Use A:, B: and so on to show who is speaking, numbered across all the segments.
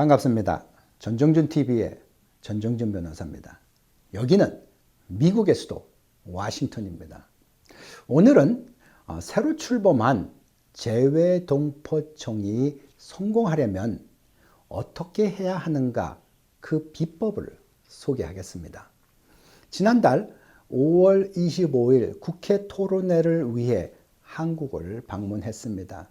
A: 반갑습니다. 전정준TV의 전정준 변호사입니다. 여기는 미국의 수도 워싱턴입니다. 오늘은 새로 출범한 재외동포청이 성공하려면 어떻게 해야 하는가 그 비법을 소개하겠습니다. 지난달 5월 25일 국회 토론회를 위해 한국을 방문했습니다.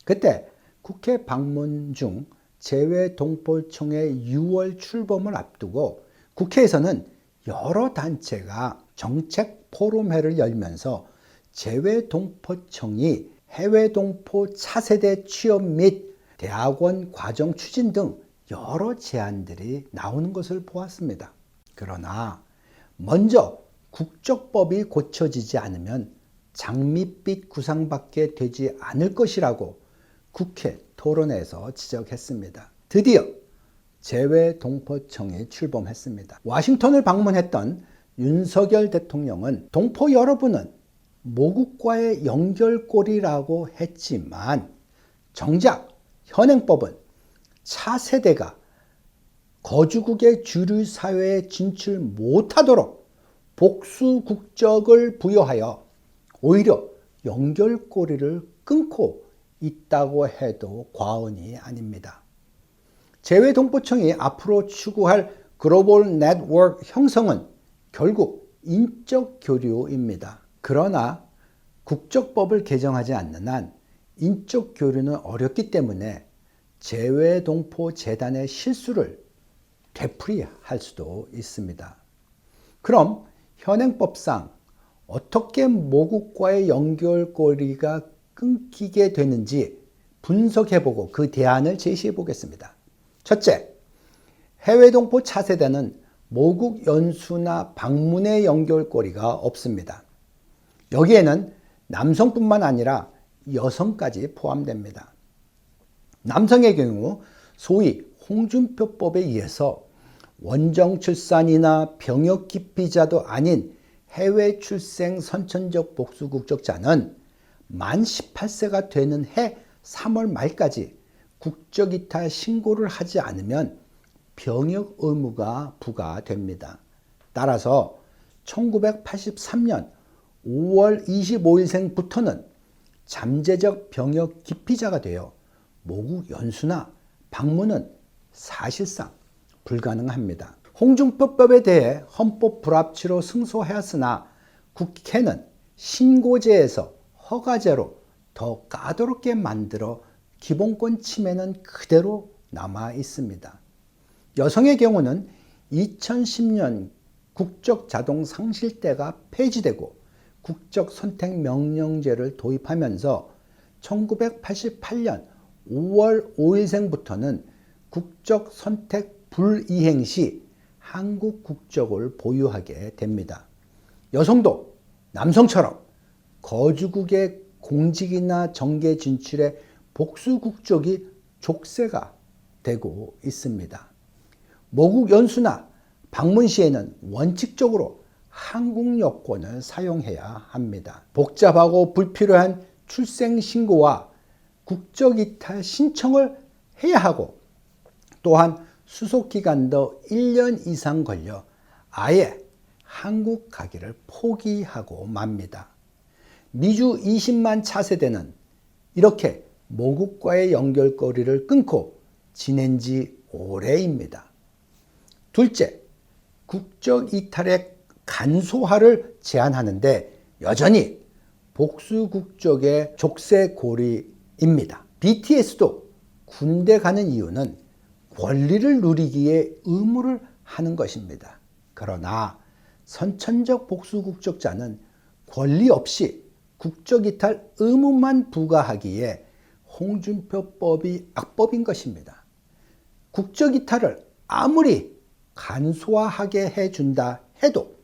A: 그때 국회 방문 중 재외동포청의 6월 출범을 앞두고 국회에서는 여러 단체가 정책 포럼회를 열면서 재외동포청이 해외동포 차세대 취업 및 대학원 과정 추진 등 여러 제안들이 나오는 것을 보았습니다. 그러나 먼저 국적법이 고쳐지지 않으면 장밋빛 구상밖에 되지 않을 것이라고 국회 토론회에서 지적했습니다. 드디어 재외동포청이 출범했습니다. 워싱턴을 방문했던 윤석열 대통령은 동포 여러분은 모국과의 연결고리라고 했지만 정작 현행법은 차세대가 거주국의 주류 사회에 진출 못하도록 복수 국적을 부여하여 오히려 연결고리를 끊고 있다고 해도 과언이 아닙니다. 재외동포청이 앞으로 추구할 글로벌 네트워크 형성은 결국 인적 교류입니다. 그러나 국적법을 개정하지 않는 한 인적 교류는 어렵기 때문에 재외동포 재단의 실수를 되풀이할 수도 있습니다. 그럼 현행법상 어떻게 모국과의 연결고리가 끊기게 되는지 분석해보고 그 대안을 제시해 보겠습니다. 첫째, 해외동포 차세대는 모국 연수나 방문의 연결고리가 없습니다. 여기에는 남성뿐만 아니라 여성까지 포함됩니다. 남성의 경우 소위 홍준표법에 의해서 원정 출산이나 병역 기피자도 아닌 해외 출생 선천적 복수 국적자는 만 18세가 되는 해 3월 말까지 국적이탈 신고를 하지 않으면 병역 의무가 부과됩니다. 따라서 1983년 5월 25일생부터는 잠재적 병역 기피자가 되어 모국 연수나 방문은 사실상 불가능합니다. 홍준표법에 대해 헌법 불합치로 승소하였으나 국회는 신고제에서 허가제로 더 까다롭게 만들어 기본권 침해는 그대로 남아 있습니다. 여성의 경우는 2010년 국적 자동 상실대가 폐지되고 국적 선택 명령제를 도입하면서 1988년 5월 5일생부터는 국적 선택 불이행 시 한국 국적을 보유하게 됩니다. 여성도 남성처럼 거주국의 공직이나 정계 진출에 복수 국적이 족쇄가 되고 있습니다. 모국 연수나 방문 시에는 원칙적으로 한국 여권을 사용해야 합니다. 복잡하고 불필요한 출생 신고와 국적 이탈 신청을 해야 하고 또한 수속 기간도 1년 이상 걸려 아예 한국 가기를 포기하고 맙니다. 미주 20만 차세대는 이렇게 모국과의 연결고리를 끊고 지낸 지 오래입니다. 둘째, 국적 이탈의 간소화를 제안하는데 여전히 복수 국적의 족쇄고리입니다. BTS도 군대 가는 이유는 권리를 누리기에 의무를 하는 것입니다. 그러나 선천적 복수 국적자는 권리 없이 국적이탈 의무만 부과하기에 홍준표법이 악법인 것입니다. 국적이탈을 아무리 간소화하게 해준다 해도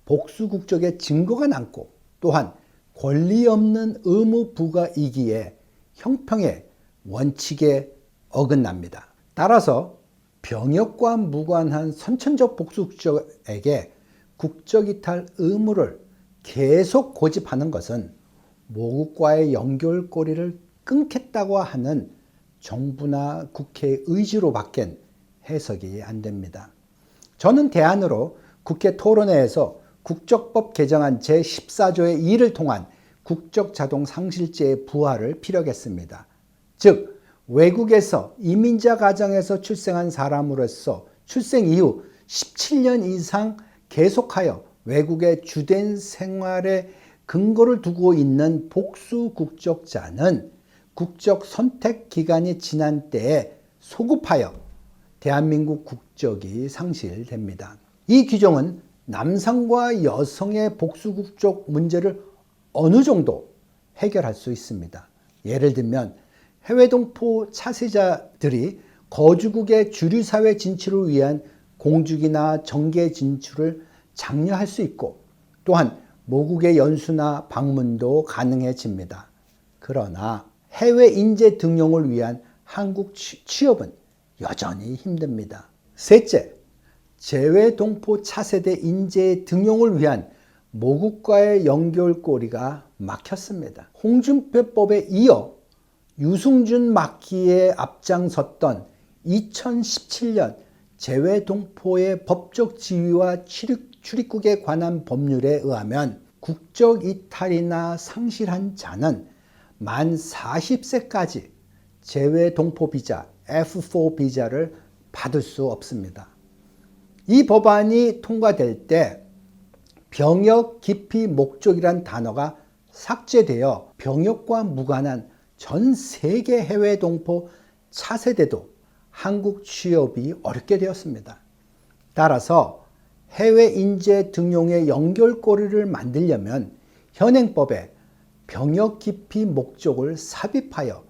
A: 복수 국적의 증거가 남고 또한 권리 없는 의무 부과이기에 형평의 원칙에 어긋납니다. 따라서 병역과 무관한 선천적 복수 국적에게 국적이탈 의무를 계속 고집하는 것은 모국과의 연결고리를 끊겠다고 하는 정부나 국회의 의지로 밖엔 해석이 안 됩니다. 저는 대안으로 국회 토론회에서 국적법 개정안 제14조의 2를 통한 국적자동상실제의 부활을 피력했습니다. 즉 외국에서 이민자 가정에서 출생한 사람으로서 출생 이후 17년 이상 계속하여 외국의 주된 생활에 근거를 두고 있는 복수 국적자는 국적 선택 기간이 지난 때에 소급하여 대한민국 국적이 상실됩니다. 이 규정은 남성과 여성의 복수 국적 문제를 어느 정도 해결할 수 있습니다. 예를 들면 해외 동포 차세자들이 거주국의 주류사회 진출을 위한 공직이나 정계 진출을 장려할 수 있고 또한 모국의 연수나 방문도 가능해집니다. 그러나 해외 인재 등용을 위한 한국 취업은 여전히 힘듭니다. 셋째, 재외동포 차세대 인재 등용을 위한 모국과의 연결고리가 막혔습니다. 홍준표법에 이어 유승준 막기에 앞장섰던 2017년 재외동포의 법적 지위와 출입국에 관한 법률에 의하면 국적 이탈이나 상실한 자는 만 40세까지 재외동포 비자 F4 비자를 받을 수 없습니다. 이 법안이 통과될 때 병역 기피 목적이란 단어가 삭제되어 병역과 무관한 전 세계 해외 동포 차세대도 한국 취업이 어렵게 되었습니다. 따라서 해외 인재 등용의 연결고리를 만들려면 현행법에 병역 기피 목적을 삽입하여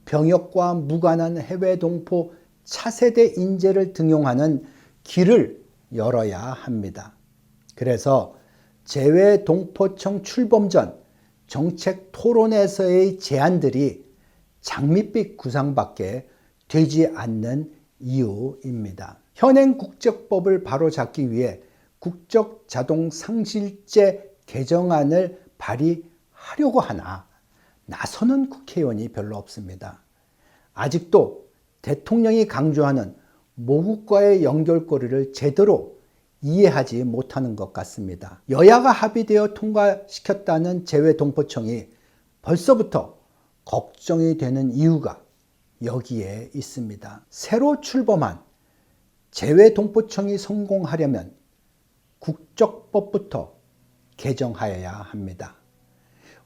A: 병역과 무관한 해외 동포 차세대 인재를 등용하는 길을 열어야 합니다. 그래서 재외동포청 출범 전 정책 토론에서의 제안들이 장밋빛 구상밖에 되지 않는 이유입니다. 현행 국적법을 바로잡기 위해 국적자동상실제 개정안을 발의하려고 하나 나서는 국회의원이 별로 없습니다. 아직도 대통령이 강조하는 모국과의 연결고리를 제대로 이해하지 못하는 것 같습니다. 여야가 합의되어 통과시켰다는 재외동포청이 벌써부터 걱정이 되는 이유가 여기에 있습니다. 새로 출범한 재외동포청이 성공하려면 국적법부터 개정하여야 합니다.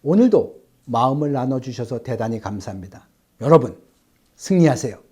A: 오늘도 마음을 나눠주셔서 대단히 감사합니다. 여러분, 승리하세요.